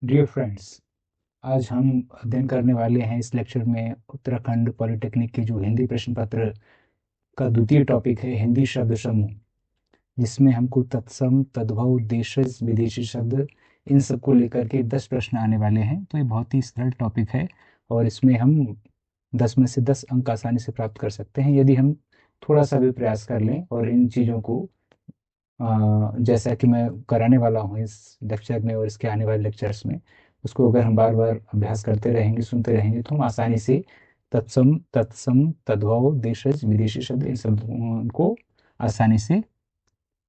Dear friends, आज हम अध्ययन करने वाले हैं इस लेक्चर में उत्तराखंड पॉलिटेक्निक के जो हिंदी प्रश्न पत्र का द्वितीय टॉपिक है हिंदी शब्द समूह, जिसमें हमको तत्सम, तद्भव, देशज, विदेशी शब्द इन सबको लेकर के 10 प्रश्न आने वाले हैं। तो ये बहुत ही सरल टॉपिक है और इसमें हम 10 में से 10 अंक आसानी से प्राप्त कर सकते हैं यदि हम थोड़ा सा भी प्रयास कर लें और इन चीज़ों को जैसा कि मैं कराने वाला हूँ इस लेक्चर में और इसके आने वाले लेक्चर्स में, उसको अगर हम बार बार अभ्यास करते रहेंगे, सुनते रहेंगे, तो हम आसानी से तत्सम, तत्सम, तद्भव, देशज, विदेशी शब्द इन शब्दों को आसानी से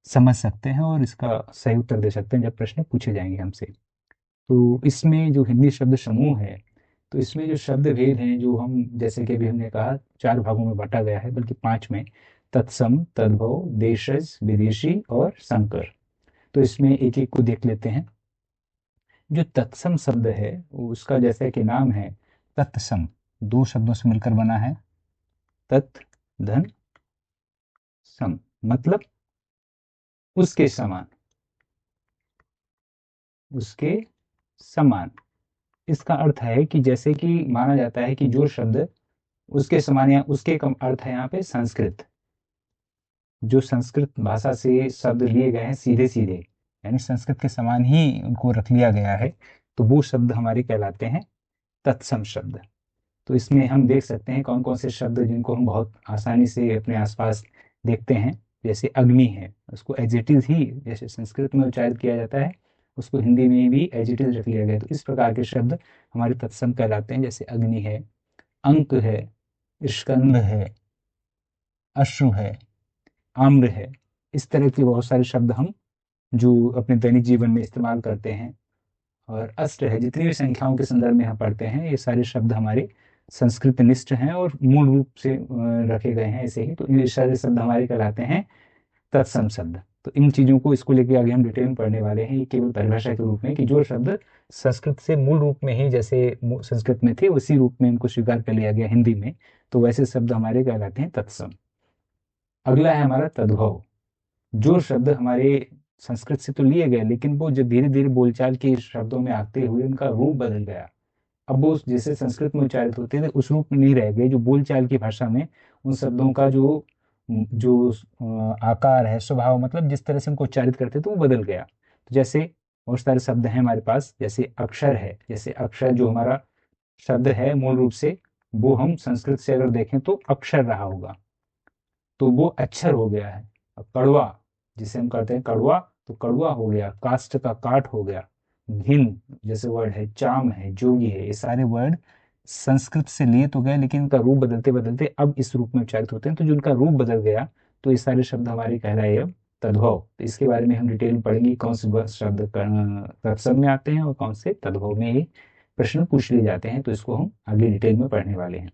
समझ सकते हैं और इसका सही उत्तर दे सकते हैं जब प्रश्न पूछे जाएंगे हमसे। तो इसमें जो हिंदी शब्द समूह है, तो इसमें जो शब्द भेद हैं, जो हम जैसे कि अभी हमने कहा 4 भागों में बांटा गया है, बल्कि 5 में: तत्सम, तद्भव, देशज, विदेशी और संकर। तो इसमें एक एक को देख लेते हैं। जो तत्सम शब्द है वो उसका जैसे कि नाम है तत्सम, 2 शब्दों से मिलकर बना है। तत् धन सम मतलब उसके समान, उसके समान। इसका अर्थ है कि जैसे कि माना जाता है कि जो शब्द उसके समान या उसके कम, अर्थ है यहाँ पे संस्कृत, जो संस्कृत भाषा से शब्द लिए गए हैं सीधे सीधे, यानी संस्कृत के समान ही उनको रख लिया गया है, तो वो शब्द हमारे कहलाते हैं तत्सम शब्द। तो इसमें हम देख सकते हैं कौन कौन से शब्द जिनको हम बहुत आसानी से अपने आसपास देखते हैं। जैसे अग्नि है, उसको एडजेक्टिव ही जैसे संस्कृत में उच्चारित किया जाता है, उसको हिंदी में भी एडजेक्टिव रख लिया गया। तो इस प्रकार के शब्द हमारे तत्सम कहलाते हैं, जैसे अग्नि है, अंक है, स्कंद है, अश्रु है, आम्र है। इस तरह के बहुत सारे शब्द हम जो अपने दैनिक जीवन में इस्तेमाल करते हैं। और अष्ट है, जितनी भी संख्याओं के संदर्भ में हम पढ़ते हैं, ये सारे शब्द हमारे संस्कृत निष्ठ हैं और मूल रूप से रखे गए हैं ऐसे ही। तो ये सारे शब्द हमारे कहलाते हैं तत्सम शब्द। तो इन चीजों को, इसको लेके आगे हम डिटेल में पढ़ने वाले हैं। ये केवल परिभाषा के रूप में कि जो शब्द संस्कृत से मूल रूप में ही जैसे संस्कृत में थे उसी रूप में इनको स्वीकार कर लिया गया हिंदी में, तो वैसे शब्द हमारे कहलाते हैं तत्सम। अगला है हमारा तद्भव। जो शब्द हमारे संस्कृत से तो लिए गए, लेकिन वो जब धीरे धीरे बोलचाल के शब्दों में आते हुए उनका रूप बदल गया। अब वो जैसे संस्कृत में उच्चारित होते थे उस रूप में नहीं रह गए, जो बोलचाल की भाषा में उन शब्दों का जो जो आकार है, स्वभाव, मतलब जिस तरह से उनको उच्चारित करते थे वो बदल गया। तो जैसे बहुत सारे शब्द हैं हमारे पास, जैसे अक्षर है, जैसे अक्षर जो हमारा शब्द है मूल रूप से, वो हम संस्कृत से अगर देखें तो अक्षर रहा होगा, तो वो अक्षर हो गया है। अब कड़वा, जिसे हम कहते हैं कड़वा, तो कड़वा हो गया, काष्ठ का काठ हो गया। भिन्न जैसे वर्ड है, चाम है, जोगी है, ये सारे वर्ड संस्कृत से लिए तो गए, लेकिन उनका रूप बदलते बदलते अब इस रूप में उच्चारित होते हैं। तो जो उनका रूप बदल गया, तो ये सारे शब्द हमारे कहलाए अब तद्भव। तो इसके बारे में हम डिटेल में पढ़ेंगे कौन से शब्द तत्सम में आते हैं और कौन से तद्भव में ये प्रश्न पूछ लिए जाते हैं। तो इसको हम आगे डिटेल में पढ़ने वाले हैं।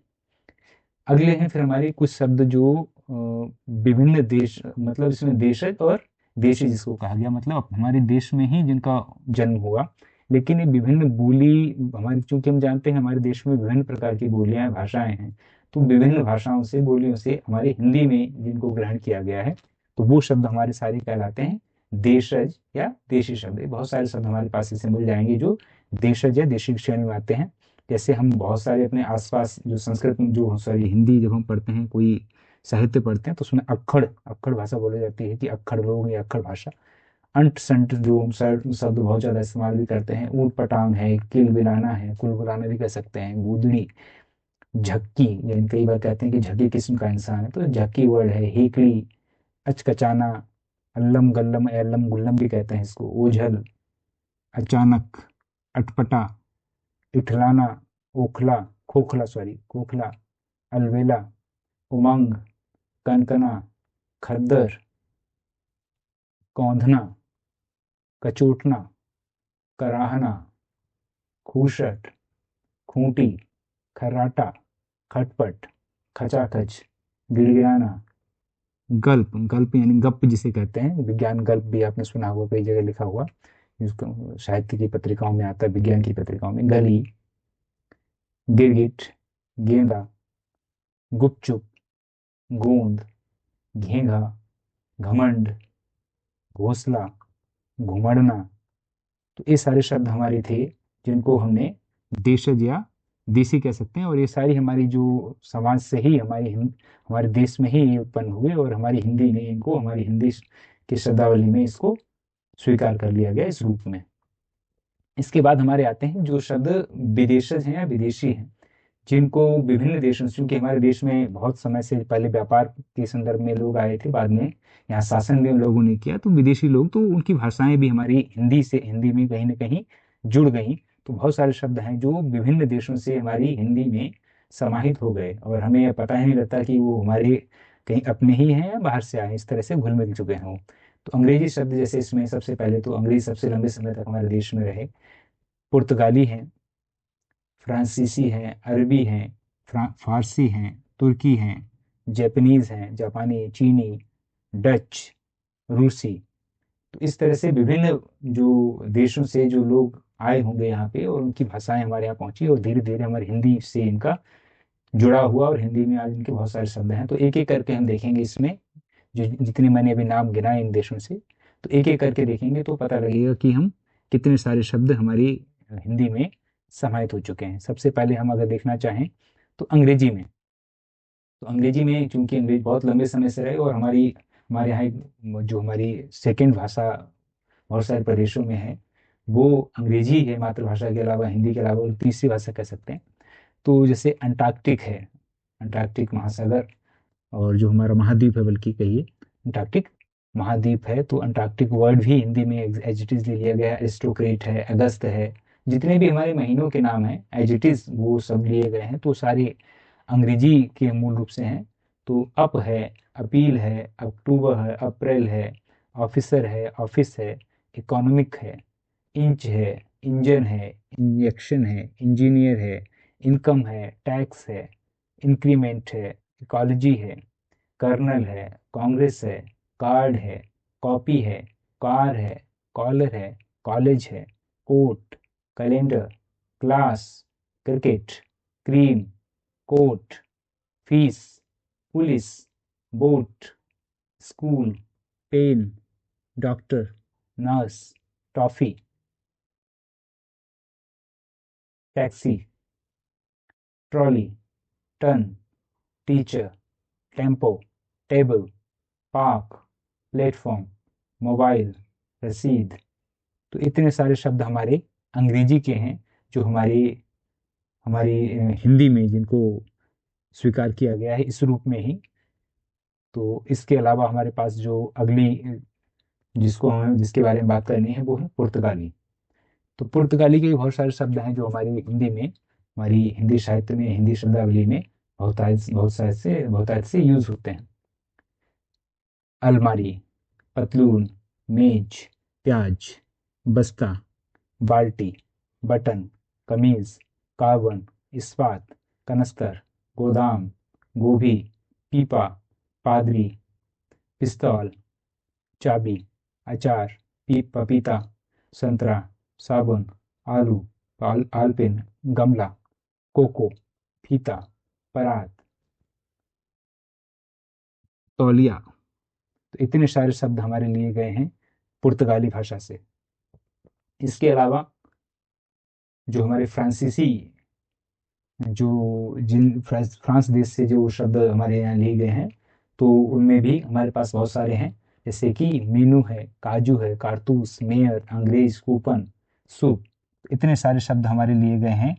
अगले हैं फिर हमारे कुछ शब्द जो विभिन्न देश, मतलब इसमें देशज और देशी जिसको कहा गया, मतलब हमारे देश में ही जिनका जन्म हुआ, लेकिन ये विभिन्न बोली हमारी, चूंकि हम जानते हैं हमारे देश में विभिन्न प्रकार की बोलियां, भाषाएं हैं, तो विभिन्न भाषाओं से, बोलियों से हमारे हिंदी में जिनको ग्रहण किया गया है, तो वो शब्द हमारे सारे कहलाते हैं देशज या देशी शब्द। बहुत सारे शब्द हमारे पास ऐसे मिल जाएंगे जो देशज या देशी श्रेणी में आते हैं। जैसे हम बहुत सारे अपने आसपास जो संस्कृत में, जो सॉरी हिंदी जब हम पढ़ते हैं, कोई साहित्य पढ़ते हैं, तो उसमें अक्खड़ अक्खड़ भाषा बोली जाती है कि अक्खड़ लोग या अक्खड़ भाषा। अंट संट जो हम शब्द बहुत ज्यादा इस्तेमाल भी करते हैं, ऊट पटांग है, किल बिलाना है, कुल बुलाना भी कह सकते हैं, गूदड़ी, झक्की, यानी कई बार कहते हैं कि झक्की किस्म का इंसान है, तो झक्की वर्ड है। हेकड़ी, अचकचाना, अल्लम गल्लम, एल्लम गुल्लम भी कहते हैं इसको, ओझल, अचानक, अटपटा, इठलाना, ओखला, खोखला, सॉरी खोखला, अलवेला, उमंग, कनकना, खद्दर, कौंधना, कचोटना, कराहना, खूसट, खूंटी, खर्राटा, खटपट, खचाखच, गिड़गिड़ाना, गल्प, गल्प यानी गप जिसे कहते हैं, विज्ञान गल्प भी आपने सुना होगा, कई जगह लिखा हुआ, जिसको साहित्य की पत्रिकाओं में आता है, विज्ञान की पत्रिकाओं में। गली, गिरगिट, गेंदा, गुपचुप, गोंद, घेंघा, घमंड, घोंसला, घुमड़ना। तो ये सारे शब्द हमारे थे जिनको हमने देशज या देसी कह सकते हैं। और ये सारी हमारी जो समाज से ही हमारे देश में ही ये उत्पन्न हुए, और हमारी हिंदी ने इनको, हमारी हिंदी की शब्दावली में इसको स्वीकार कर लिया गया इस रूप में। इसके बाद हमारे आते हैं जो शब्द विदेशज हैं या विदेशी हैं, जिनको विभिन्न देशों से, क्योंकि हमारे देश में बहुत समय से पहले व्यापार के संदर्भ में लोग आए थे, बाद में यहाँ शासन भी उन लोगों ने किया, तो विदेशी लोग, तो उनकी भाषाएं भी हमारी हिंदी में कहीं ना कहीं जुड़ गई। तो बहुत सारे शब्द हैं जो विभिन्न देशों से हमारी हिंदी में समाहित हो गए, और हमें पता ही नहीं लगता कि वो हमारे कहीं अपने ही हैं या बाहर से आए, इस तरह से घुल मिल चुके हैं वो। तो अंग्रेजी शब्द जैसे इसमें सबसे पहले तो अंग्रेजी सबसे लंबे समय तक हमारे देश में रहे। पुर्तगाली है, फ्रांसीसी है, अरबी है, फारसी हैं, तुर्की हैं, जापानीज हैं, जापानी, चीनी, डच, रूसी। तो इस तरह से विभिन्न जो देशों से जो लोग आए होंगे यहाँ पे, और उनकी भाषाएं हमारे यहाँ पहुंची, और धीरे धीरे हमारी हिंदी से इनका जुड़ा हुआ, और हिंदी में आज इनके बहुत सारे शब्द हैं। तो एक एक करके हम देखेंगे इसमें, जो जितने मैंने अभी नाम गिनाए इन देशों से, तो एक एक करके देखेंगे तो पता लगेगा कि हम कितने सारे शब्द हमारी हिंदी में समाहित हो चुके हैं। सबसे पहले हम अगर देखना चाहें तो अंग्रेजी में, तो अंग्रेजी में चूंकि अंग्रेजी बहुत लंबे समय से रहे, और हमारे यहाँ जो हमारी सेकेंड भाषा बहुत सारे प्रदेशों में है वो अंग्रेजी है, मातृभाषा के अलावा, हिंदी के अलावा, और तीसरी भाषा कह सकते हैं। तो जैसे अंटार्कटिक है, अंटार्कटिक महासागर, और जो हमारा महाद्वीप है, बल्कि कहिए अंटार्कटिक महाद्वीप है, तो अंटार्कटिक वर्ड भी हिंदी में एज इट इज ले लिया गया है। एस्ट्रोक्रेट है, अगस्त है, जितने भी हमारे महीनों के नाम हैं एज इट इज वो सब लिए गए हैं, तो सारे अंग्रेजी के मूल रूप से हैं। तो अप है, अपील है, अक्टूबर है, अप्रैल है, ऑफिसर है, ऑफिस है, इकोनॉमिक है, इंच है, इंजन है, इंजेक्शन है, इंजीनियर है, इनकम है, टैक्स है, इंक्रीमेंट है, इकोलॉजी है, कर्नल है, कांग्रेस है, कार्ड है, कॉपी है, कार है, कॉलर है, कॉलेज है, coat, calendar, class, cricket, cream, coat, fees, police, boat, school, pen, doctor, nurse, toffee, taxi, trolley, turn, teacher, tempo, table, park, platform, mobile, रसीद। तो इतने सारे शब्द हमारे अंग्रेजी के हैं जो हमारी हमारी हिंदी में जिनको स्वीकार किया गया है इस रूप में ही। तो इसके अलावा हमारे पास जो अगली जिसके बारे में बात करनी है वो है पुर्तगाली। तो पुर्तगाली के भी बहुत सारे शब्द हैं जो हमारी हिंदी में, हमारी हिंदी साहित्य में, हिंदी शब्दावली में बहुतायत से यूज होते हैं। अलमारी, पतलून, मेज, प्याज, बस्ता, बाल्टी, बटन, कमीज, कार्बन, इस्पात, कनस्तर, गोदाम, गोभी, पीपा, पादरी, पिस्तौल, चाबी, अचार, पपीता, संतरा, साबुन, आलू, आलपिन, गमला, कोको, फीता, परात, तौलिया। तो इतने सारे शब्द हमारे लिए गए हैं पुर्तगाली भाषा से। इसके अलावा जो हमारे फ्रांसीसी, जो फ्रांस देश से जो शब्द हमारे यहाँ लिए गए हैं, तो उनमें भी हमारे पास बहुत सारे हैं, जैसे कि मेनू है, काजू है, कारतूस, मेयर, अंग्रेज, कूपन, सूप। इतने सारे शब्द हमारे लिए गए हैं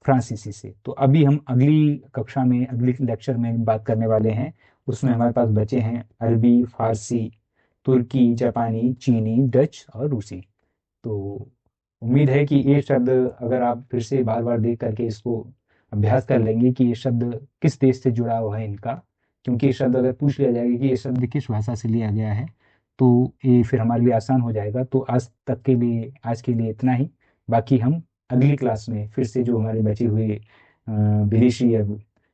फ्रांसीसी से। तो अभी हम अगली कक्षा में, अगली लेक्चर में बात करने वाले हैं, उसमें हमारे पास बचे हैं अरबी, फारसी, तुर्की, जापानी, चीनी, डच और रूसी। तो उम्मीद है कि ये शब्द अगर आप फिर से बार बार देख करके इसको अभ्यास कर लेंगे कि ये शब्द किस देश से जुड़ा हुआ है इनका, क्योंकि ये शब्द अगर पूछ लिया जाएगा कि ये शब्द किस भाषा से लिया गया है, तो ये फिर हमारे लिए आसान हो जाएगा। तो आज के लिए इतना ही। बाकी हम अगली क्लास में फिर से जो हमारे बचे हुए विदेशी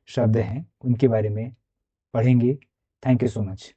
शब्द हैं उनके बारे में पढ़ेंगे। Thank you so much.